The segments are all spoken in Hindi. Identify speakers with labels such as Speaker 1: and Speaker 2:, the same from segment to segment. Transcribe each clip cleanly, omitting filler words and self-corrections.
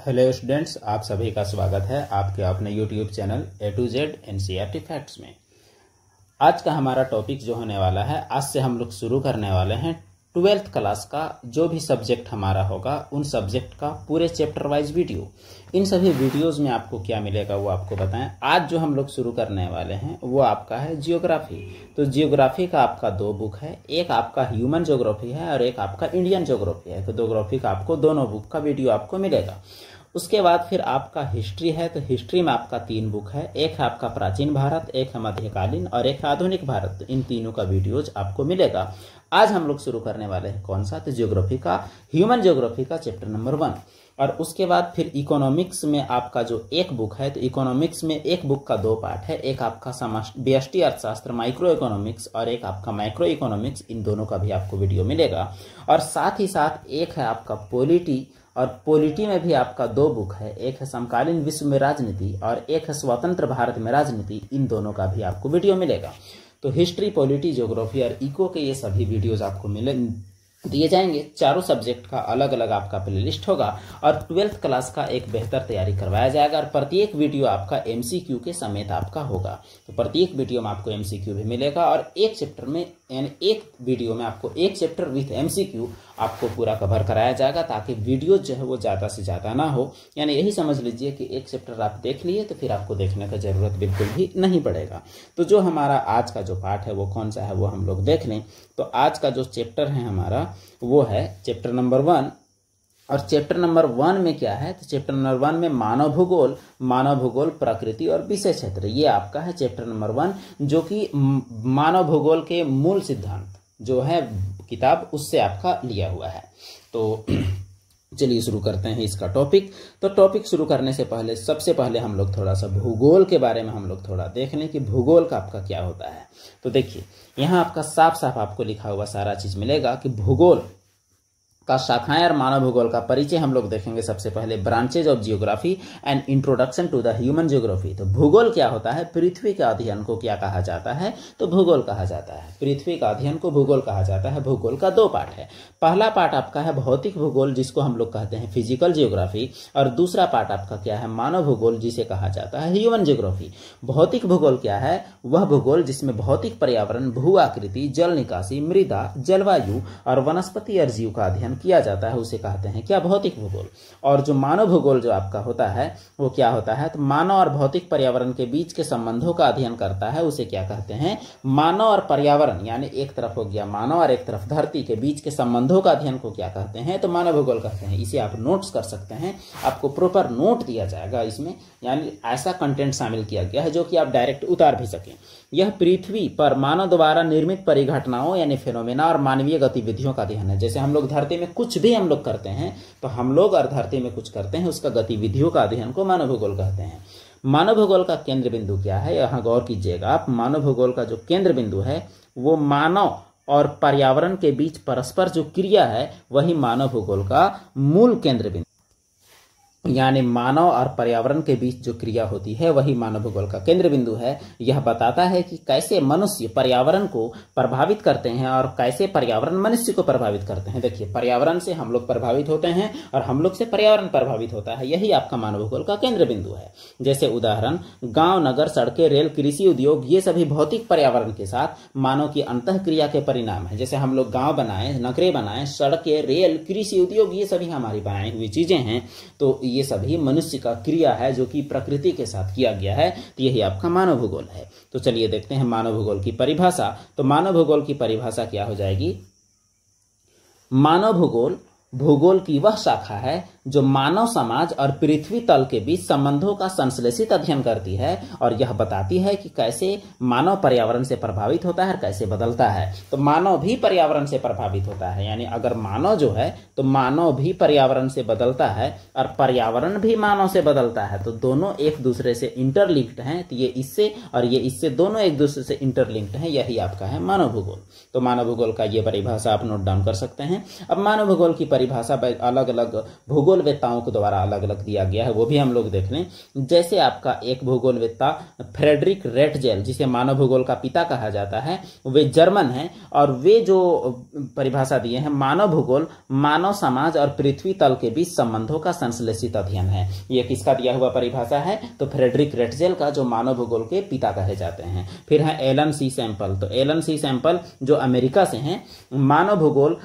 Speaker 1: हेलो स्टूडेंट्स, आप सभी का स्वागत है आपके अपने YouTube channel A to Z NCERT facts में। आज का हमारा टॉपिक जो होने वाला है, आज से हम लोग शुरू करने वाले हैं 12th क्लास का जो भी सब्जेक्ट हमारा होगा उन सब्जेक्ट का पूरे चैप्टर वाइज वीडियो। इन सभी वीडियोस में आपको क्या मिलेगा वो आपको बताएं। आज जो हम लोग शुरू करने वाले हैं वो आपका है जियोग्राफी। तो जियोग्राफी का आपका दो बुक है, एक आपका ह्यूमन ज्योग्राफी है और एक आपका इंडियन ज्योग्राफी है। तो ज्योग्राफी का आपको दोनों बुक का वीडियो आपको मिलेगा। उसके बाद फिर आपका हिस्ट्री है, तो हिस्ट्री में आपका 3 बुक है, एक है आपका प्राचीन भारत, एक है मध्यकालीन और एक है आधुनिक भारत। तो इन तीनों का वीडियोज आपको मिलेगा। आज हम लोग शुरू करने वाले हैं कौन सा, तो ज्योग्राफी का, ह्यूमन ज्योग्राफी का चैप्टर नंबर 1। और उसके बाद फिर इकोनॉमिक्स में आपका जो एक बुक है, तो इकोनॉमिक्स में एक बुक का 2 पार्ट है, एक आपका व्यष्टि अर्थशास्त्र माइक्रो इकोनॉमिक्स और एक आपका मैक्रो इकोनॉमिक्स। इन दोनों का भी आपको वीडियो मिलेगा। और साथ ही साथ एक है आपका पॉलिटी, और पॉलिटी में भी आपका 2 बुक है, एक है समकालीन विश्व में राजनीति और एक है स्वतंत्र भारत में राजनीति। इन दोनों का भी आपको वीडियो मिलेगा। तो हिस्ट्री, पॉलिटी, ज्योग्राफी और इको के ये सभी वीडियोज आपको दिए जाएंगे। चारों सब्जेक्ट का अलग अलग आपका प्लेलिस्ट होगा और 12th क्लास का एक बेहतर तैयारी करवाया जाएगा। और प्रत्येक वीडियो आपका एमसीक्यू के समेत आपका होगा। तो प्रत्येक वीडियो में आपको एमसीक्यू भी मिलेगा और एक चैप्टर में यानी एक वीडियो में आपको एक चैप्टर विथ एमसीक्यू आपको पूरा कवर कराया जाएगा, ताकि वीडियो जो है वो ज़्यादा से ज़्यादा ना हो। यानी यही समझ लीजिए कि एक चैप्टर आप देख लिए तो फिर आपको देखने का जरूरत बिल्कुल भी नहीं पड़ेगा। तो जो हमारा आज का जो पार्ट है वो कौन सा है वो हम लोग देख लें। तो आज का जो चैप्टर है हमारा वो है चैप्टर नंबर 1। और चैप्टर नंबर 1 में क्या है, तो चैप्टर नंबर 1 में मानव भूगोल, प्रकृति और विषय क्षेत्र, ये आपका है चैप्टर नंबर 1, जो कि मानव भूगोल के मूल सिद्धांत जो है किताब उससे आपका लिया हुआ है। तो चलिए शुरू करते हैं इसका टॉपिक। तो टॉपिक शुरू करने से पहले सबसे पहले हम लोग थोड़ा सा भूगोल के बारे में हम लोग थोड़ा देख लें कि भूगोल का आपका क्या होता है। तो देखिए यहाँ आपका साफ साफ आपको लिखा हुआ सारा चीज मिलेगा कि भूगोल का शाखाएं और मानव भूगोल का परिचय हम लोग देखेंगे। सबसे पहले branches of geography and introduction to the human geography. तो भूगोल क्या होता है, पृथ्वी का अध्ययन को क्या कहा जाता है, तो भूगोल कहा जाता है। पृथ्वी का अध्ययन को भूगोल कहा जाता है। भूगोल का 2 पार्ट है। पहला पार्ट आपका है भौतिक भूगोल, जिसको हम लोग कहते हैं फिजिकल जियोग्राफी, और दूसरा पार्ट आपका क्या है, मानव भूगोल, जिसे कहा जाता है ह्यूमन ज्योग्राफी। भौतिक भूगोल क्या है, वह भूगोल जिसमें भौतिक पर्यावरण, भू आकृति, जल निकासी, मृदा, जलवायु और वनस्पति और जीव का अध्ययन किया जाता है, उसे कहते हैं क्या, भौतिक भूगोल। और जो मानव भूगोल जो आपका होता है वो क्या होता है, तो मानव और भौतिक पर्यावरण के बीच के संबंधों का अध्ययन करता है, उसे क्या कहते हैं, मानव और पर्यावरण, यानी एक तरफ हो गया मानव और एक तरफ धरती के बीच के संबंधों का अध्ययन को क्या कहते हैं, तो मानव भूगोल कहते हैं। इसे आप नोट्स कर सकते हैं, आपको प्रॉपर नोट दिया जाएगा इसमें, यानी ऐसा कंटेंट शामिल किया गया है जो कि आप डायरेक्ट उतार भी सकें। यह पृथ्वी पर मानव द्वारा निर्मित परिघटनाओं यानी फेनोमेना और मानवीय गतिविधियों का अध्ययन है। जैसे हम लोग धरती में कुछ भी हम लोग करते हैं, तो हम लोग और धरती में कुछ करते हैं, उसका गतिविधियों का अध्ययन को मानव भूगोल कहते हैं। मानव भूगोल का केंद्र बिंदु क्या है, यहाँ गौर कीजिएगा आप। मानव भूगोल का जो केंद्र बिंदु है वो मानव और पर्यावरण के बीच परस्पर जो क्रिया है वही मानव भूगोल का मूल केंद्र बिंदु, यानी मानव और पर्यावरण के बीच जो क्रिया होती है वही मानव भूगोल का केंद्र बिंदु है। यह बताता है कि कैसे मनुष्य पर्यावरण को प्रभावित करते हैं और कैसे पर्यावरण मनुष्य को प्रभावित करते हैं। देखिए, पर्यावरण से हम लोग प्रभावित होते हैं और हम लोग से पर्यावरण प्रभावित होता है, यही आपका मानव भूगोल का केंद्र बिंदु है। जैसे उदाहरण, गांव, नगर, सड़कें, रेल, कृषि, उद्योग, ये सभी भौतिक पर्यावरण के साथ मानव की अंतःक्रिया के परिणाम है। जैसे हम लोग गाँव बनाए, नगरें बनाए, सड़कें, रेल, कृषि, उद्योग, ये सभी हमारी बनाई हुई चीजें हैं। तो ये सभी मनुष्य का क्रिया है जो कि प्रकृति के साथ किया गया है। तो यही आपका मानव भूगोल है। तो चलिए देखते हैं मानव भूगोल की परिभाषा। तो मानव भूगोल की परिभाषा क्या हो जाएगी, मानव भूगोल भूगोल की वह शाखा है जो मानव समाज और पृथ्वी तल के बीच संबंधों का संश्लेषित अध्ययन करती है और यह बताती है कि कैसे मानव पर्यावरण से प्रभावित होता है और कैसे बदलता है। तो मानव भी पर्यावरण से प्रभावित होता है, यानी अगर मानव जो है तो मानव भी पर्यावरण से बदलता है और पर्यावरण भी मानव से बदलता है। तो दोनों एक दूसरे से इंटरलिंक्ड हैं। तो ये इससे और ये इससे दोनों एक दूसरे से इंटरलिंक्ड हैं, यही आपका है मानव भूगोल। तो मानव भूगोल का ये परिभाषा आप नोट डाउन कर सकते हैं। अब मानव भूगोल की परिभाषा अलग अलग भूगोलवेत्ताओं के द्वारा अलग अलग दिया गया है, वो भी हम लोग देख लें। जैसे आपका एक भूगोलवेत्ता फ्रेडरिक रेटजेल, जिसे मानव भूगोल का पिता कहा जाता है, वे जर्मन हैं और वे जो परिभाषा दिए हैं, मानव भूगोल मानव समाज और पृथ्वी तल के बीच संबंधों का संश्लेषित अध्ययन है। ये किसका दिया हुआ परिभाषा है? तो फ्रेडरिक रेटजेल का, जो मानव भूगोल के पिता कहे जाते हैं। फिर है एलन सी सैंपल। तो एलन सी सैंपल जो अमेरिका से हैं, मानव भूगोल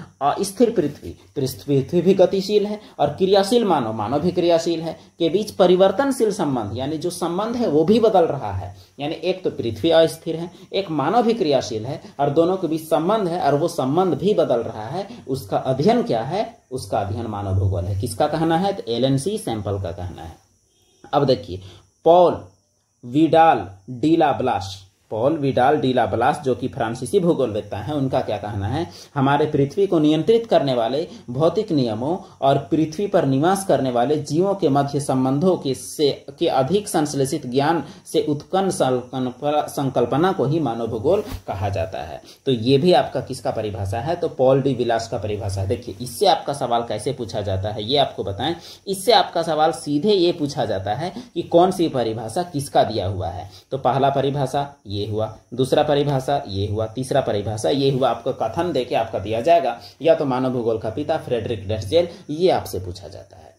Speaker 1: स्थिर पृथ्वी भी गतिशील है और क्रियाशील मानव भी क्रियाशील है के बीच परिवर्तनशील संबंध, यानी जो संबंध है वो भी बदल रहा है। यानी एक तो पृथ्वी अस्थिर है, एक मानव भी क्रियाशील है और दोनों के बीच संबंध है और वो संबंध भी बदल रहा है। उसका अध्ययन क्या है? उसका अध्ययन मानव भूगोल है। किसका कहना है? तो एलन सी सैंपल का कहना है। अब देखिए, पॉल विडाल डी ला ब्लास जो कि फ्रांसीसी भूगोलवेत्ता हैं, उनका क्या कहना है? हमारे पृथ्वी को नियंत्रित करने वाले भौतिक नियमों और पृथ्वी पर निवास करने वाले जीवों के मध्य संबंधों के अधिक संश्लेषित ज्ञान से उत्पन्न संकल्पना को ही मानव भूगोल कहा जाता है। तो ये भी आपका किसका परिभाषा है? तो पॉल डी विलास का परिभाषा है। देखिए, इससे आपका सवाल कैसे पूछा जाता है ये आपको बताएं। इससे आपका सवाल सीधे ये पूछा जाता है कि कौन सी परिभाषा किसका दिया हुआ है। तो पहला परिभाषा ये हुआ, दूसरा परिभाषा ये हुआ, तीसरा परिभाषा ये हुआ। आपको कथन देके आपका दिया जाएगा, या तो मानव भूगोल का पिता फ्रेडरिक रेटजेल, ये आपसे पूछा जाता है।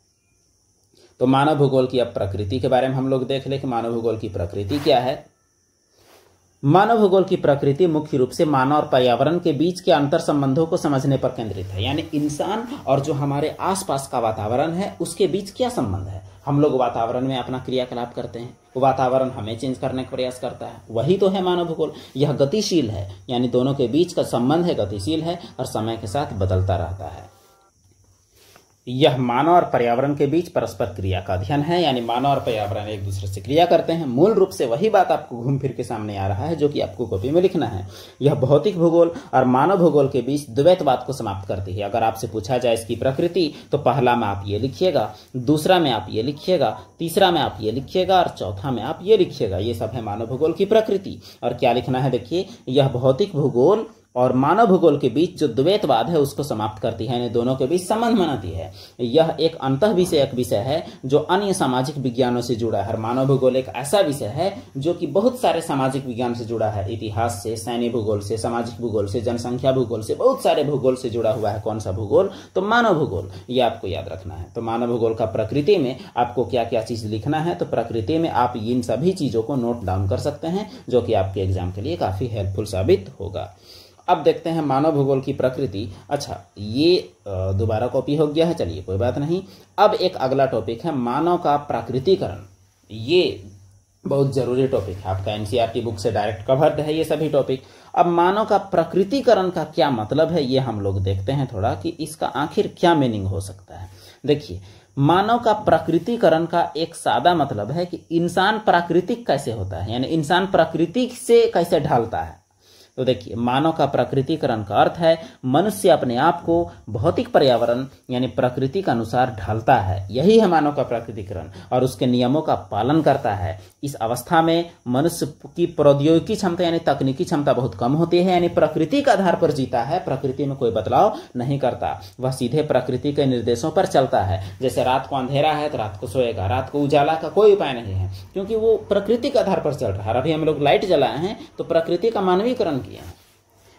Speaker 1: तो मानव भूगोल की अब प्रकृति के बारे में हम लोग देख ले कि मानव भूगोल की प्रकृति क्या है। मानव भूगोल की प्रकृति मुख्य रूप से मानव और पर्यावरण के बीच के अंतर संबंधों को समझने पर केंद्रित है। यानी इंसान और जो हमारे आसपास का वातावरण है उसके बीच क्या संबंध है। हम लोग वातावरण में अपना क्रियाकलाप करते हैं, वातावरण हमें चेंज करने का प्रयास करता है, वही तो है मानव भूगोल। यह गतिशील है, यानी दोनों के बीच का संबंध है, गतिशील है और समय के साथ बदलता रहता है। यह मानव और पर्यावरण के बीच परस्पर क्रिया का अध्ययन है, यानी मानव और पर्यावरण एक दूसरे से क्रिया करते हैं। मूल रूप से वही बात आपको घूम फिर के सामने आ रहा है जो कि आपको कॉपी में लिखना है। यह भौतिक भूगोल और मानव भूगोल के बीच द्वैतवाद को समाप्त करती है। अगर आपसे पूछा जाए इसकी प्रकृति, तो पहला में आप ये लिखिएगा, दूसरा में आप ये लिखिएगा, तीसरा में आप ये लिखिएगा और चौथा में आप ये लिखिएगा। ये सब है मानव भूगोल की प्रकृति। और क्या लिखना है? देखिए, यह भौतिक भूगोल और मानव भूगोल के बीच जो द्वैतवाद है उसको समाप्त करती है, यानी दोनों के बीच संबंध बनाती है। यह एक अंतःविषयक विषय है जो अन्य सामाजिक विज्ञानों से जुड़ा है। मानव भूगोल एक ऐसा विषय है जो कि बहुत सारे सामाजिक विज्ञान से जुड़ा है, इतिहास से, सैन्य भूगोल से, सामाजिक भूगोल से, जनसंख्या भूगोल से, बहुत सारे भूगोल से जुड़ा हुआ है। कौन सा भूगोल? तो मानव भूगोल। ये आपको याद रखना है। तो मानव भूगोल का प्रकृति में आपको क्या क्या चीज लिखना है? तो प्रकृति में आप इन सभी चीजों को नोट डाउन कर सकते हैं, जो कि आपके एग्जाम के लिए काफी हेल्पफुल साबित होगा। अब देखते हैं मानव भूगोल की प्रकृति। अच्छा, ये दोबारा कॉपी हो गया है, चलिए कोई बात नहीं। अब एक अगला टॉपिक है मानव का प्राकृतिकरण। ये बहुत जरूरी टॉपिक है, आपका एनसीईआरटी बुक से डायरेक्ट कवर्ड है ये सभी टॉपिक। अब मानव का प्राकृतिकरण का क्या मतलब है ये हम लोग देखते हैं थोड़ा, कि इसका आखिर क्या मीनिंग हो सकता है। देखिए, मानव का प्राकृतिकरण का एक सादा मतलब है कि इंसान प्राकृतिक कैसे होता है, यानी इंसान प्रकृति से कैसे ढलता है। तो देखिए, मानव का प्राकृतिकरण का अर्थ है मनुष्य अपने आप को भौतिक पर्यावरण यानी प्रकृति के अनुसार ढालता है। यही है मानव का प्राकृतिकरण और उसके नियमों का पालन करता है। इस अवस्था में मनुष्य की प्रौद्योगिकी क्षमता यानी तकनीकी क्षमता बहुत कम होती है, यानी प्रकृति के आधार पर जीता है, प्रकृति में कोई बदलाव नहीं करता। वह सीधे प्रकृति के निर्देशों पर चलता है। जैसे रात को अंधेरा है तो रात को सोएगा, रात को उजाला का कोई उपाय नहीं है, क्योंकि वो प्रकृति के आधार पर चल रहा है। अभी हम लोग लाइट जलाए हैं तो प्रकृति का मानवीकरण किया है।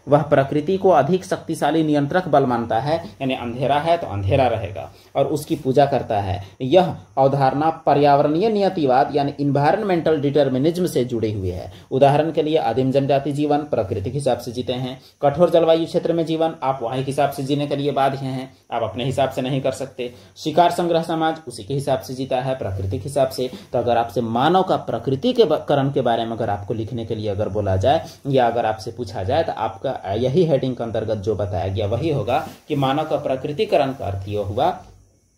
Speaker 1: वह प्रकृति को अधिक शक्तिशाली नियंत्रक बल मानता है, यानी अंधेरा है तो अंधेरा रहेगा और उसकी पूजा करता है। यह अवधारणा पर्यावरणीय नियतिवाद यानी इन्वायरमेंटल डिटर्मिनिज्म से जुड़ी हुई है। उदाहरण के लिए आदिम जनजाति जीवन प्रकृति के हिसाब से जीते हैं। कठोर जलवायु क्षेत्र में जीवन आप वहीं के हिसाब से जीने के लिए बाध्य हैं, आप अपने हिसाब से नहीं कर सकते। शिकार संग्रह समाज उसी के हिसाब से जीता है, प्रकृति के हिसाब से। तो अगर आपसे मानव का प्रकृतिकरण के बारे में अगर आपको लिखने के लिए अगर बोला जाए या अगर आपसे पूछा जाए तो आपका यही हेडिंग के अंतर्गत जो बताया गया वही होगा कि मानव का प्रकृतिकरण का अर्थ यह हुआ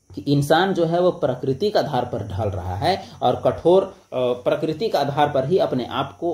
Speaker 1: कि इंसान जो है वो प्रकृति के आधार पर ढल रहा है और कठोर प्रकृति के आधार पर ही अपने आप को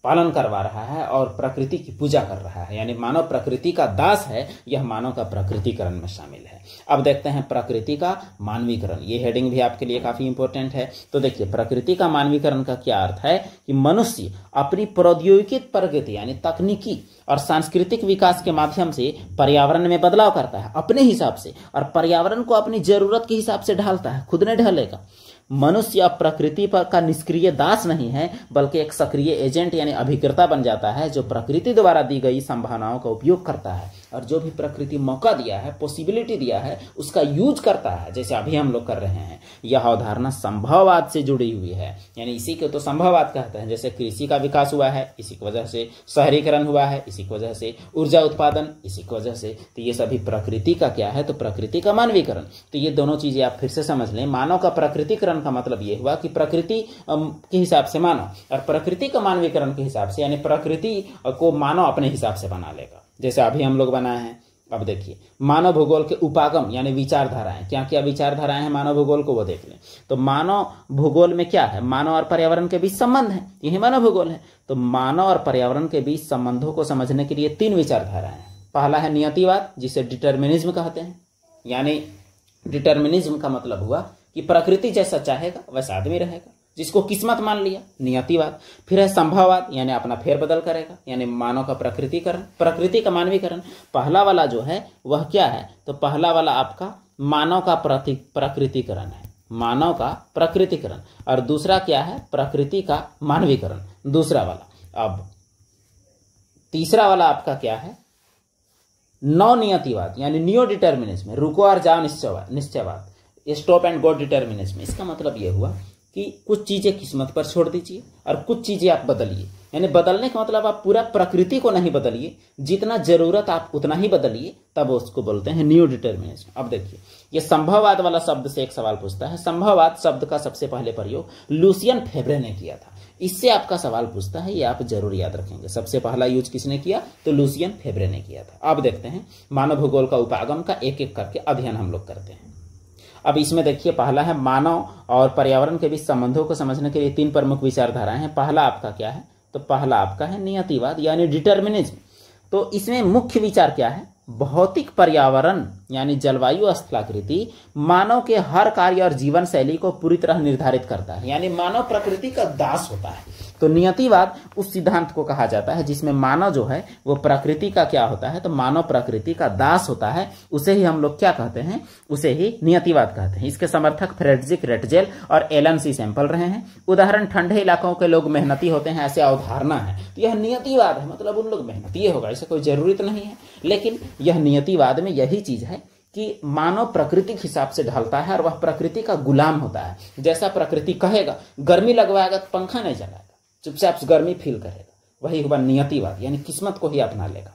Speaker 1: पालन करवा रहा है और प्रकृति की पूजा कर रहा है, यानी मानव प्रकृति का दास है, यह मानव का प्रकृतिकरण में शामिल है। अब देखते हैं प्रकृति का मानवीकरण, ये हेडिंग भी आपके लिए काफी इंपॉर्टेंट है। तो देखिए प्रकृति का मानवीकरण का क्या अर्थ है कि मनुष्य अपनी प्रौद्योगिकी प्रगति यानी तकनीकी और सांस्कृतिक विकास के माध्यम से पर्यावरण में बदलाव करता है अपने हिसाब से, और पर्यावरण को अपनी जरूरत के हिसाब से ढालता है, खुद नहीं ढलेगा। मनुष्य अब प्रकृति पर का निष्क्रिय दास नहीं है, बल्कि एक सक्रिय एजेंट यानी अभिकर्ता बन जाता है, जो प्रकृति द्वारा दी गई संभावनाओं का उपयोग करता है और जो भी प्रकृति मौका दिया है, पॉसिबिलिटी दिया है, उसका यूज करता है, जैसे अभी हम लोग कर रहे हैं। यह अवधारणा संभववाद से जुड़ी हुई है, यानी इसी को तो संभववाद कहते हैं। जैसे कृषि का विकास हुआ है, इसी की वजह से शहरीकरण हुआ है, इसी की वजह से ऊर्जा उत्पादन, इसी की वजह से, तो ये सभी प्रकृति का क्या है, तो प्रकृति का मानवीकरण। तो ये दोनों चीजें आप फिर से समझ लें। मानव का प्रकृतिकरण का मतलब ये हुआ कि प्रकृति के हिसाब से मानव, और प्रकृति का मानवीकरण के हिसाब से यानी प्रकृति को मानव अपने हिसाब से बना लेगा, जैसे अभी हम लोग बनाए हैं। अब देखिए मानव भूगोल के उपागम यानी विचारधाराएं, क्या क्या विचारधाराएं हैं मानव भूगोल को, वो देख लें। तो मानव भूगोल में क्या है, मानव और पर्यावरण के बीच संबंध है, यही मानव भूगोल है। तो मानव और पर्यावरण के बीच संबंधों को समझने के लिए 3 विचारधाराएं हैं। पहला है नियतिवाद, जिसे डिटर्मिनिज्म कहते हैं, यानी डिटर्मिनिज्म का मतलब हुआ कि प्रकृति जैसा चाहेगा वैसा आदमी रहेगा, जिसको किस्मत मान लिया, नियतिवाद। फिर है संभववाद, यानी अपना फेरबदल करेगा, यानी मानव का प्रकृतिकरण, प्रकृति का मानवीकरण। पहला वाला जो है वह क्या है, तो पहला वाला आपका मानव का प्रकृतिकरण है, मानव का प्रकृतिकरण, और दूसरा क्या है, प्रकृति का मानवीकरण, दूसरा वाला। अब तीसरा वाला आपका क्या है, नौ नियतिवाद यानी न्यू डिटर्मिनिज्म, रुको और जाओ निश्चयवाद, स्टॉप एंड गो डिटर्मिनिज्म। इसका मतलब यह हुआ कि कुछ चीजें किस्मत पर छोड़ दीजिए और कुछ चीजें आप बदलिए, यानी बदलने का मतलब आप पूरा प्रकृति को नहीं बदलिए, जितना जरूरत आप उतना ही बदलिए, तब उसको बोलते हैं न्यू डिटर्मिनिज्म। अब देखिए ये संभववाद वाला शब्द से एक सवाल पूछता है। संभववाद शब्द का सबसे पहले प्रयोग लुसियन फेब्रे ने किया था। इससे आपका सवाल पूछता है, ये आप जरूर याद रखेंगे। सबसे पहला यूज किसने किया, तो लुसियन फेब्रे ने किया था। अब देखते हैं मानव भूगोल का उपागम का एक एक करके अध्ययन हम लोग करते हैं। अब इसमें देखिए पहला है मानव और पर्यावरण के बीच संबंधों को समझने के लिए 3 प्रमुख विचारधाराएं हैं। पहला आपका क्या है, तो पहला आपका है नियतिवाद यानी डिटर्मिनिज्म। तो इसमें मुख्य विचार क्या है, भौतिक पर्यावरण यानी जलवायु स्थलाकृति मानव के हर कार्य और जीवन शैली को पूरी तरह निर्धारित करता है, यानी मानव प्रकृति का दास होता है। तो नियतिवाद उस सिद्धांत को कहा जाता है जिसमें मानव जो है वो प्रकृति का क्या होता है, तो मानव प्रकृति का दास होता है। उसे ही हम लोग क्या कहते हैं, उसे ही नियतिवाद कहते हैं। इसके समर्थक फ्रेडरिक रेटजेल और एलन सी सैंपल रहे हैं। उदाहरण, ठंडे इलाकों के लोग मेहनती होते हैं, ऐसे अवधारणा है, तो यह नियतिवाद है, मतलब उन लोग मेहनती होगा, ऐसा कोई जरूरी तो नहीं है। लेकिन यह नियतिवाद में यही चीज है कि मानव प्रकृति के हिसाब से ढलता है और वह प्रकृति का गुलाम होता है। जैसा प्रकृति कहेगा, गर्मी लगवाएगा तो पंखा नहीं चलाएगा, चुपचाप गर्मी फील करेगा, वही हुआ नियतिवाद, यानी किस्मत को ही अपना लेगा।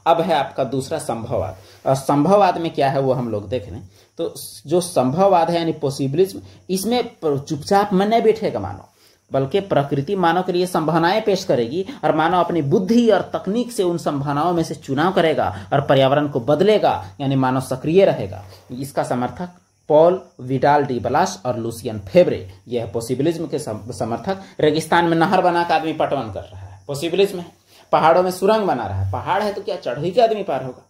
Speaker 1: अब है आपका दूसरा संभववाद, और संभववाद में क्या है वो हम लोग देख लें। तो जो संभववाद है यानी पॉसिबिलिज्म, इसमें चुपचाप में नहीं बैठेगा मानव, बल्कि प्रकृति मानव के लिए संभावनाएं पेश करेगी और मानव अपनी बुद्धि और तकनीक से उन संभावनाओं में से चुनाव करेगा और पर्यावरण को बदलेगा, यानी मानव सक्रिय रहेगा। इसका समर्थक पॉल विडाल डी ब्लास और लुसियन फेब्रे, यह पॉसिबिलिज्म के समर्थक। रेगिस्तान में नहर बनाकर आदमी पटवन कर रहा है, पॉसिबिलिज्म है। पहाड़ों में सुरंग बना रहा है, पहाड़ है तो क्या चढ़ ही के आदमी पार होगा,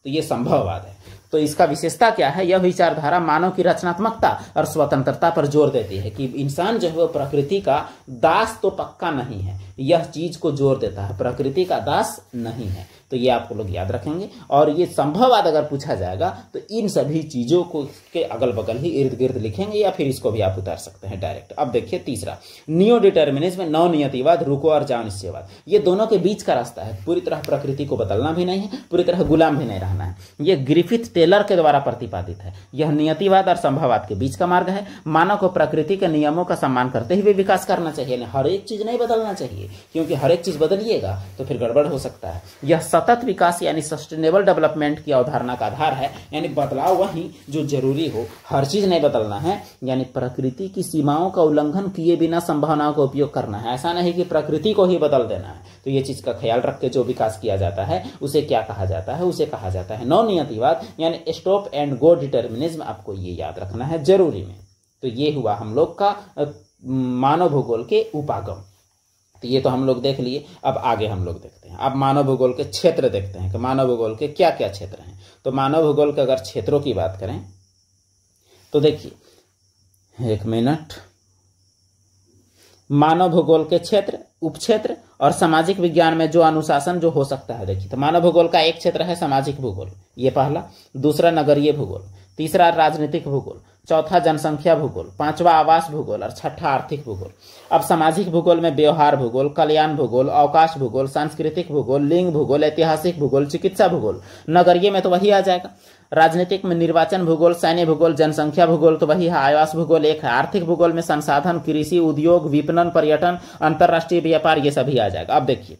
Speaker 1: तो ये संभववाद है। तो इसका विशेषता क्या है, यह विचारधारा मानव की रचनात्मकता और स्वतंत्रता पर जोर देती है कि इंसान जो है वो प्रकृति का दास तो पक्का नहीं है, यह चीज को जोर देता है, प्रकृति का दास नहीं है। तो ये आपको लोग याद रखेंगे। और ये संभववाद अगर पूछा जाएगा तो इन सभी चीजों को के अगल बगल ही इर्द गिर्द लिखेंगे, या फिर इसको भी आप उतार सकते हैं डायरेक्ट। अब देखिए तीसरा नियो डिटर्मिनिज्म, नव नियतिवाद, रुको और जाओ निश्चयवाद। ये दोनों के बीच का रास्ता है, पूरी तरह प्रकृति को बदलना भी नहीं है, पूरी तरह गुलाम भी नहीं रहना है। ये ग्रिफिथ टेलर के द्वारा प्रतिपादित है। यह नियतिवाद और संभववाद के बीच का मार्ग है। मानव को प्रकृति के नियमों का सम्मान करते हुए विकास करना चाहिए, हर एक चीज नहीं बदलना चाहिए, क्योंकि हर एक चीज बदलिएगा तो फिर गड़बड़ हो सकता है। यह सतत विकास यानी सस्टेनेबल डेवलपमेंट की अवधारणा का आधार है, यानी बदलाव वही जो जरूरी हो, हर चीज नहीं बदलना है, यानी प्रकृति की सीमाओं का उल्लंघन किए बिना संभावनाओं का उपयोग करना है। ऐसा नहीं कि प्रकृति को ही बदल देना है। तो ये चीज का ख्याल रख के जो विकास किया जाता है उसे क्या कहा जाता है, उसे कहा जाता है नव नियतिवाद, यानी स्टॉप एंड गो डिटर्मिनिज्म। आपको ये याद रखना है जरूरी में। तो ये हुआ हम लोग का मानव भूगोल के उपागम। तो ये तो हम लोग देख लिए। अब आगे हम लोग देखते हैं, अब मानव भूगोल के क्षेत्र देखते हैं कि मानव भूगोल के क्या क्या क्षेत्र हैं। तो मानव भूगोल के अगर क्षेत्रों की बात करें तो देखिए, एक मिनट, मानव भूगोल के क्षेत्र, उपक्षेत्र और सामाजिक विज्ञान में जो अनुशासन जो हो सकता है। देखिए, तो मानव भूगोल का एक क्षेत्र है सामाजिक भूगोल, ये पहला, दूसरा नगरीय भूगोल, तीसरा राजनीतिक भूगोल, चौथा जनसंख्या भूगोल, पांचवा आवास भूगोल और छठा आर्थिक भूगोल। अब सामाजिक भूगोल में व्यवहार भूगोल, कल्याण भूगोल, अवकाश भूगोल, सांस्कृतिक भूगोल, लिंग भूगोल, ऐतिहासिक भूगोल, चिकित्सा भूगोल। नगरीय में तो वही आ जाएगा। राजनीतिक में निर्वाचन भूगोल, सैन्य भूगोल, जनसंख्या भूगोल तो वही है, आवास भूगोल एक है। आर्थिक भूगोल में संसाधन, कृषि, उद्योग, विपणन, पर्यटन, अंतरराष्ट्रीय व्यापार, ये सभी आ जाएगा। अब देखिए,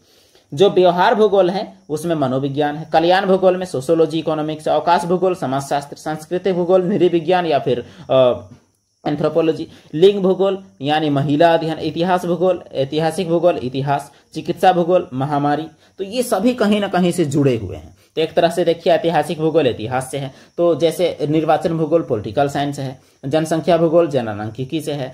Speaker 1: जो व्यवहार भूगोल है उसमें मनोविज्ञान है, कल्याण भूगोल में सोशियोलॉजी, इकोनॉमिक्स, अवकाश भूगोल समाजशास्त्र, सांस्कृतिक भूगोल नृविज्ञान या फिर एंथ्रोपोलॉजी, लिंग भूगोल यानी महिला अध्ययन, इतिहास भूगोल, ऐतिहासिक भूगोल इतिहास, चिकित्सा भूगोल महामारी। तो ये सभी कहीं ना कहीं से जुड़े हुए हैं। तो एक तरह से देखिए, ऐतिहासिक भूगोल इतिहास से है, तो जैसे निर्वाचन भूगोल पॉलिटिकल साइंस है, जनसंख्या भूगोल जनसांख्यिकी से है,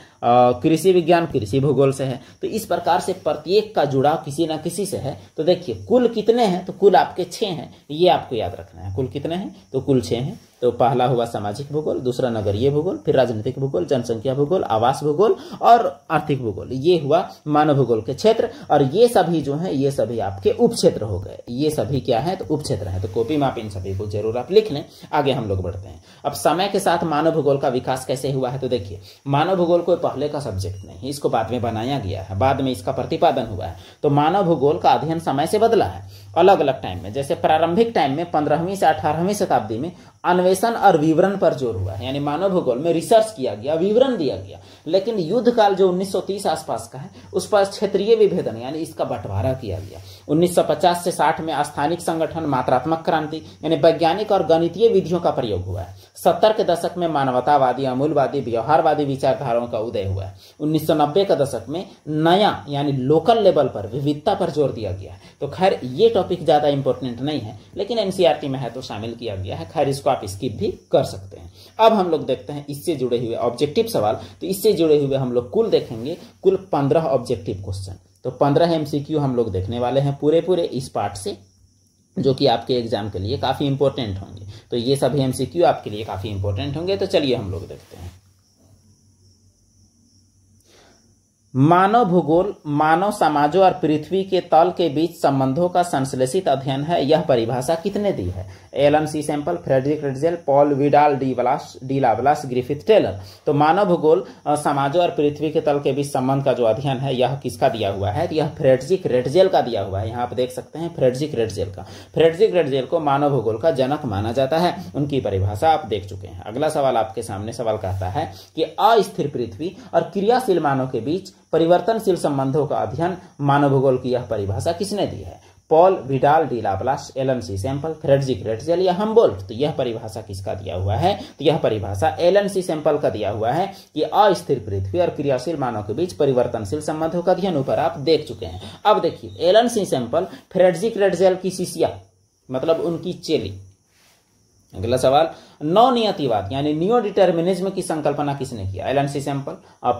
Speaker 1: कृषि विज्ञान कृषि भूगोल से है। तो इस प्रकार से प्रत्येक का जुड़ाव किसी न किसी से है। तो देखिए, कुल कितने हैं, तो कुल आपके 6 हैं, ये आपको याद रखना है। कुल कितने हैं, तो कुल 6 हैं। तो पहला हुआ सामाजिक भूगोल, दूसरा नगरीय भूगोल, फिर राजनीतिक भूगोल, जनसंख्या भूगोल, आवास भूगोल और आर्थिक भूगोल। ये हुआ मानव भूगोल के क्षेत्र। और ये सभी जो हैं, ये सभी आपके उपक्षेत्र हो गए। ये सभी क्या है, तो उपक्षेत्र है। तो कॉपी में आप इन सभी को जरूर आप लिख लें। आगे हम लोग बढ़ते हैं। अब समय के साथ मानव भूगोल का विकास कैसे हुआ है, तो देखिए, मानव भूगोल कोई पहले का सब्जेक्ट नहीं है, इसको बाद में बनाया गया है, बाद में इसका प्रतिपादन हुआ है। तो मानव भूगोल का अध्ययन समय से बदला है, अलग अलग टाइम में। जैसे प्रारंभिक टाइम में 15वीं से 18वीं शताब्दी में अन्वेषण और विवरण पर जोर हुआ है, यानी मानव भूगोल में रिसर्च किया गया, विवरण दिया गया। लेकिन युद्ध काल जो 1930 आसपास का है, उस पर क्षेत्रीय विभेदन यानी इसका बंटवारा किया गया। 1950 से 60 में स्थानिक संगठन, मात्रात्मक क्रांति यानी वैज्ञानिक और गणितीय विधियों का प्रयोग हुआ है। 70 के दशक में मानवतावादी, अमूलवादी, व्यवहारवादी विचारधाराओं का उदय हुआ है। 1990 के दशक में नया यानी लोकल लेवल पर विविधता पर जोर दिया गया है। तो खैर ये टॉपिक ज्यादा इंपॉर्टेंट नहीं है, लेकिन एनसीईआरटी में है तो शामिल किया गया है। खैर इसको आप स्किप भी कर सकते हैं। अब हम लोग देखते हैं इससे जुड़े हुए ऑब्जेक्टिव सवाल। तो इससे जुड़े हुए हम लोग कुल देखेंगे, कुल 15 ऑब्जेक्टिव क्वेश्चन। तो 15 एमसीक्यू हम लोग देखने वाले हैं पूरे इस पार्ट से, जो कि आपके एग्जाम के लिए काफी इंपॉर्टेंट होंगे। तो ये सभी एमसीक्यू आपके लिए काफी इंपॉर्टेंट होंगे। तो चलिए हम लोग देखते हैं। मानव भूगोल मानव समाजों और पृथ्वी के तल के बीच संबंधों का संश्लेषित अध्ययन है। यह परिभाषा किसने दी है? Ellen C Semple, Friedrich Ratzel, Paul Vidal de Lablache, Griffith Taylor. तो मानव भूगोल समाजों और पृथ्वी के तल के बीच संबंध का जो अध्ययन है, यह किसका दिया हुआ है? यह फ्रेडरिक रेटजेल का दिया हुआ है। यहाँ आप देख सकते हैं फ्रेडरिक रेटजेल का। फ्रेडरिक रेटजेल को मानव भूगोल का जनक माना जाता है। उनकी परिभाषा आप देख चुके हैं। अगला सवाल आपके सामने सवाल कहता है कि अस्थिर पृथ्वी और क्रियाशील मानव के बीच परिवर्तनशील संबंधों का अध्ययन मानव भूगोल की यह परिभाषा किसने दी है? Paul Vidal de Lablache, Ellen C Semple, Friedrich Ratzel या हम्बोल्ट। तो यह परिभाषा किसका दिया हुआ है? तो यह परिभाषा एलन सी सैंपल का दिया हुआ है कि अस्थिर पृथ्वी और क्रियाशील मानव के बीच परिवर्तनशील संबंधों का अध्ययन ऊपर आप देख चुके हैं। अब देखिए, Elon C Semple Friedrich Ratzel की शिष्या, मतलब उनकी चेली। अगला सवाल, नवनियतिवाद यानी नियो डिटर्मिनिज्म की संकल्पना किसने किया? Ellen C Semple,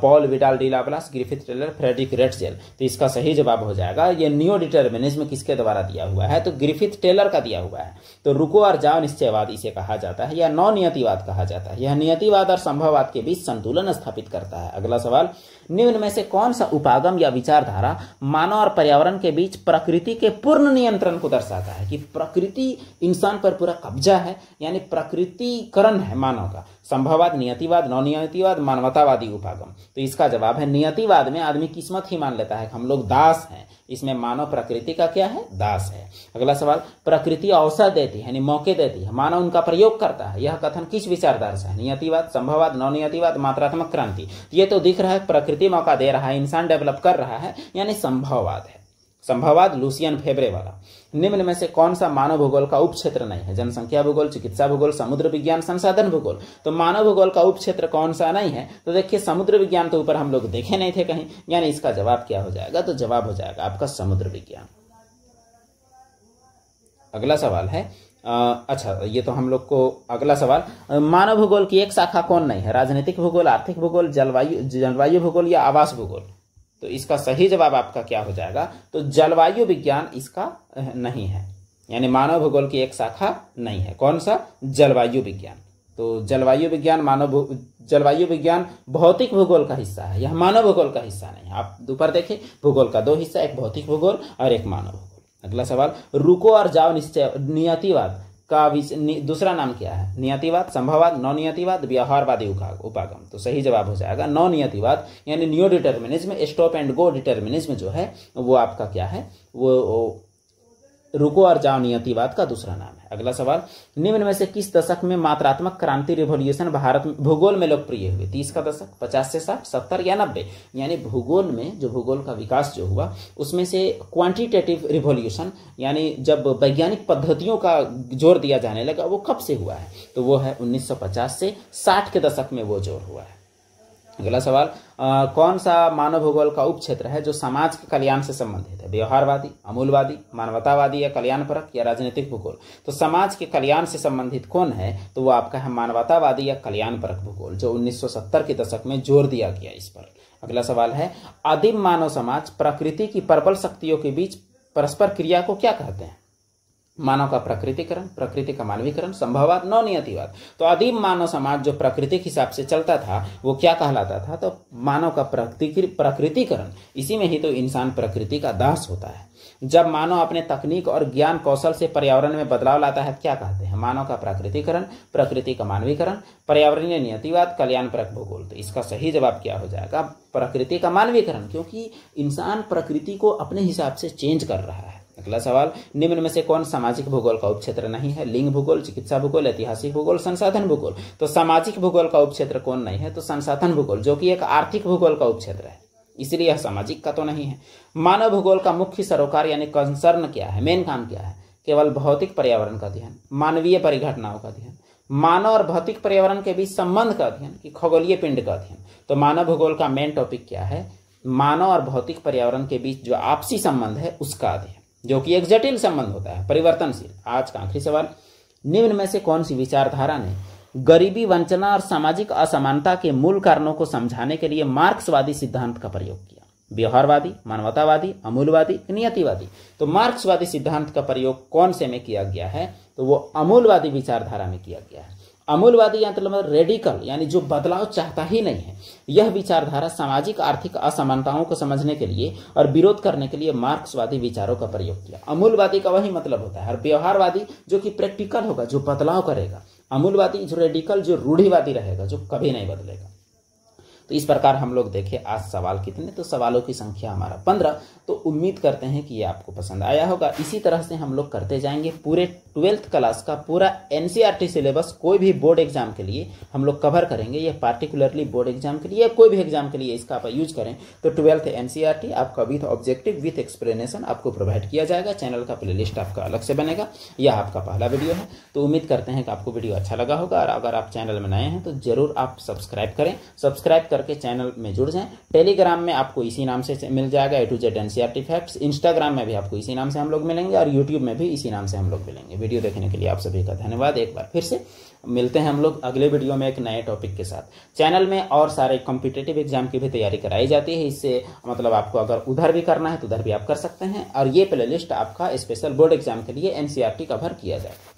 Speaker 1: Paul Vidal de Lablache, Griffith Taylor, Friedrich Ratzel. तो इसका सही जवाब हो जाएगा, ये नियो डिटर्मिनिज्म किसके द्वारा दिया हुआ है? तो ग्रिफिथ टेलर का दिया हुआ है। तो रुको और जाओ निश्चयवाद इसे कहा जाता है या नवनियतिवाद कहा जाता है। यह नियतिवाद और संभववाद के बीच संतुलन स्थापित करता है। अगला सवाल, निम्न में से कौन सा उपागम या विचारधारा मानव और पर्यावरण के बीच प्रकृति के पूर्ण नियंत्रण को दर्शाता है? कि प्रकृति इंसान पर पूरा कब्जा है, यानी प्रकृतिकरण है मानव का। संभववाद, नियतिवाद, नवनियतिवाद, मानवतावादी उपागम। तो इसका जवाब है नियतिवाद में आदमी किस्मत ही मान लेता है, हम लोग दास हैं। इसमें मानव प्रकृति का क्या है? दास है। अगला सवाल, प्रकृति अवसर देती है यानी मौके देती है, मानव उनका प्रयोग करता है। यह कथन किस विचारधारा से है? नियतिवाद, संभववाद, नवनियतिवाद, मात्रात्मक क्रांति। ये तो दिख रहा है प्रकृति मौका दे रहा है, इंसान डेवलप कर रहा है, यानी संभववाद है। संभववाद लुसियन फेब्रे वाला। निम्न में से कौन सा मानव भूगोल का उपक्षेत्र नहीं है? जनसंख्या भूगोल, चिकित्सा भूगोल, समुद्र विज्ञान, संसाधन भूगोल। तो मानव भूगोल का उपक्षेत्र कौन सा नहीं है? तो देखिए, समुद्र विज्ञान तो ऊपर हम लोग देखे नहीं थे कहीं, यानी इसका जवाब क्या हो जाएगा? तो जवाब हो जाएगा आपका समुद्र विज्ञान। अगला सवाल है, अच्छा ये तो हम लोग को। अगला सवाल, मानव भूगोल की एक शाखा कौन नहीं है? राजनीतिक भूगोल, आर्थिक भूगोल, जलवायु भूगोल या आवास भूगोल? तो इसका सही जवाब आपका क्या हो जाएगा? तो जलवायु विज्ञान इसका नहीं है, यानी मानव भूगोल की एक शाखा नहीं है। कौन सा? जलवायु विज्ञान। तो जलवायु विज्ञान भौतिक भूगोल का हिस्सा है, यह मानव भूगोल का हिस्सा नहीं है। आप ऊपर देखें, भूगोल का दो हिस्सा, एक भौतिक भूगोल और एक मानव भूगोल। अगला सवाल, रुको और जाओ नियतिवाद का दूसरा नाम क्या है? नियतिवाद, संभववाद, नवनियतिवाद, व्यवहारवादी उपागम। तो सही जवाब हो जाएगा नवनियतिवाद, यानी new determinism, stop and go determinism जो है वो आपका क्या है? वो रुको और जाओ नियतिवाद का दूसरा नाम है। अगला सवाल, निम्न में से किस दशक में मात्रात्मक क्रांति रिवॉल्यूशन भारत में भूगोल में लोकप्रिय हुए? 30 का दशक, 50 से 60, 70 या 90? यानी भूगोल में जो भूगोल का विकास जो हुआ उसमें से क्वांटिटेटिव रिवॉल्यूशन, यानी जब वैज्ञानिक पद्धतियों का जोर दिया जाने लगा, वो कब से हुआ है? तो वो है 1950 से 60 के दशक में वो जोर हुआ है। अगला सवाल, कौन सा मानव भूगोल का उप क्षेत्र है जो समाज के कल्याण से संबंधित है? व्यवहारवादी, अमूलवादी, मानवतावादी या कल्याणपरक या राजनीतिक भूगोल? तो समाज के कल्याण से संबंधित कौन है? तो वो आपका है मानवतावादी या कल्याणपरक भूगोल, जो 1970 के दशक में जोर दिया गया इस पर। अगला सवाल है, आदिम मानव समाज प्रकृति की प्रबल शक्तियों के बीच परस्पर क्रिया को क्या कहते हैं? मानव का प्रकृतिकरण, प्रकृति का मानवीकरण, संभववाद, नवनियतिवाद। तो आदिम मानव समाज जो प्रकृति के हिसाब से चलता था वो क्या कहलाता था? तो मानव का प्रकृतिकरण। इसी में ही तो इंसान प्रकृति का दास होता है। जब मानव अपने तकनीक और ज्ञान कौशल से पर्यावरण में बदलाव लाता है, क्या कहते हैं? मानव का प्रकृतिकरण, प्रकृति का मानवीकरण, पर्यावरणीय नियतिवाद, कल्याणपरक भूगोल। तो इसका सही जवाब क्या हो जाएगा? प्रकृति का मानवीकरण, क्योंकि इंसान प्रकृति को अपने हिसाब से चेंज कर रहा है। अगला सवाल, निम्न में से कौन सामाजिक भूगोल का उपक्षेत्र नहीं है? लिंग भूगोल, चिकित्सा भूगोल, ऐतिहासिक भूगोल, संसाधन भूगोल। तो सामाजिक भूगोल का उपक्षेत्र कौन नहीं है? तो संसाधन भूगोल, जो कि एक आर्थिक भूगोल का उपक्षेत्र है, इसलिए यह सामाजिक का तो नहीं है। मानव भूगोल का मुख्य सरोकार यानी कंसर्न क्या है? मेन काम क्या है? केवल भौतिक पर्यावरण का अध्ययन, मानवीय परिघटनाओं का अध्ययन, मानव और भौतिक पर्यावरण के बीच संबंध का अध्ययन कि खगोलीय पिंड का अध्ययन। तो मानव भूगोल का मेन टॉपिक क्या है? मानव और भौतिक पर्यावरण के बीच जो आपसी संबंध है उसका अध्ययन, जो कि एक जटिल संबंध होता है, परिवर्तनशील। आज का आखिरी सवाल, निम्न में से कौन सी विचारधारा ने गरीबी, वंचना और सामाजिक असमानता के मूल कारणों को समझाने के लिए मार्क्सवादी सिद्धांत का प्रयोग किया? व्यवहारवादी, मानवतावादी, अमूलवादी, नियतिवादी। तो मार्क्सवादी सिद्धांत का प्रयोग कौन से में किया गया है? तो वो अमूलवादी विचारधारा में किया गया है। अमूलवादी मतलब रेडिकल, यानी जो बदलाव चाहता ही नहीं है। यह विचारधारा सामाजिक आर्थिक असमानताओं को समझने के लिए और विरोध करने के लिए मार्क्सवादी विचारों का प्रयोग किया। अमूलवादी का वही मतलब होता है। और व्यवहारवादी जो कि प्रैक्टिकल होगा, जो बदलाव करेगा। अमूलवादी जो रेडिकल, जो रूढ़िवादी रहेगा, जो कभी नहीं बदलेगा। तो इस प्रकार हम लोग देखें आज सवाल कितने, तो सवालों की संख्या हमारा 15। तो उम्मीद करते हैं कि ये आपको पसंद आया होगा। इसी तरह से हम लोग करते जाएंगे पूरे 12th क्लास का पूरा एनसीईआरटी सिलेबस। कोई भी बोर्ड एग्जाम के लिए हम लोग कवर करेंगे, ये पार्टिकुलरली बोर्ड एग्जाम के लिए या कोई भी एग्जाम के लिए इसका आप यूज करें तो 12th एनसीईआरटी आपका विथ ऑब्जेक्टिव विथ एक्सप्लेनेशन आपको प्रोवाइड किया जाएगा। चैनल का प्लेलिस्ट आपका अलग से बनेगा। यह आपका पहला वीडियो है, तो उम्मीद करते हैं कि आपको वीडियो अच्छा लगा होगा। और अगर आप चैनल में नए हैं तो जरूर आप सब्सक्राइब करें, सब्सक्राइब करके चैनल में जुड़ जाएं। टेलीग्राम में आपको इसी नाम से मिल जाएगा, A to Z NCERT facts. Instagram में भी आपको इसी नाम से हम लोग मिलेंगे और यूट्यूब में भी इसी नाम से हम लोग मिलेंगे। वीडियो देखने के लिए आप सभी का धन्यवाद। एक बार फिर से मिलते हैं हम लोग अगले वीडियो में एक नए टॉपिक के साथ। चैनल में और सारे कॉम्पिटिटिव एग्जाम की भी तैयारी कराई जाती है। इससे मतलब आपको अगर उधर भी करना है तो उधर भी आप कर सकते हैं। और ये प्लेलिस्ट आपका स्पेशल बोर्ड एग्जाम के लिए NCERT कवर किया जाएगा।